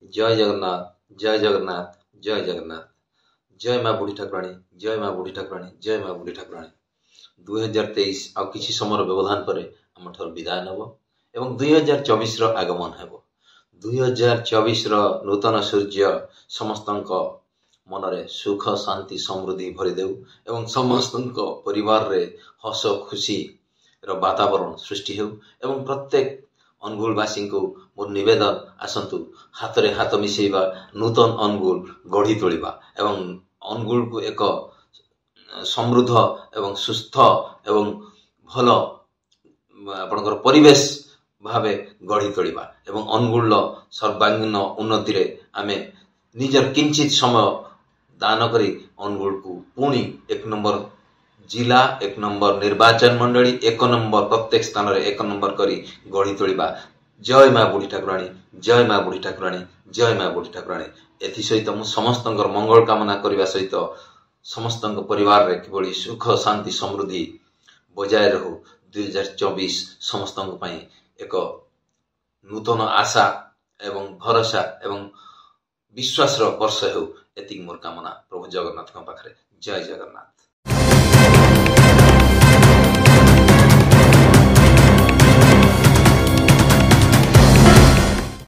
जय जगन्नाथ जय जगन्नाथ जय जगन्नाथ जय माँ बुढ़ी ठाकुराणी जय माँ बुढ़ी ठाकुराणी जय माँ बुढ़ी ठाकुराणी 2023 आउ किछि समर व्यवधान पर आम ठार विदाय नब एवं 2024 आगमन हेब 2024 नूतन सूर्य समस्त मनरे सुख शांति समृद्धि भरी देउ एवं समस्त परिवार रे हस खुशी वातावरण सृष्टि हो एवं प्रत्येक अनुगुलवासी को मोर निवेदन आसतु हाथ रे हाथ मिसेबा नूतन अनुगुल गढ़ी तोलिबा एवं अनुगुल को एक समृद्ध एवं सुस्थ एवं भल आपनकर परिवेश भावे गढ़ी तोलिबा एवं अनुगुल सर्वांगीन उन्नति रे आमे निजर किंचित समय दान करी अनुगुल को पुणी एक नंबर जिला एक नंबर निर्वाचन मंडली एक नंबर प्रत्येक स्थान रे एक नंबर करी गढ़ी तोलिबा। जय माँ बुढ़ी ठाकुराणी जय माँ बुढ़ी ठाकुराणी जय माँ बुढ़ी ठाकुराणी। एथि सहित मु समस्त मंगल कामना करने सहित समस्त परिवार रे किभली सुख शांति समृद्धि बजाय रहू 2024 समस्त एक नूतन आशा एवं भरोसा एवं विश्वास वर्ष हो एति मोर कामना प्रभु जगन्नाथ पाखरे। जय जगन्नाथ।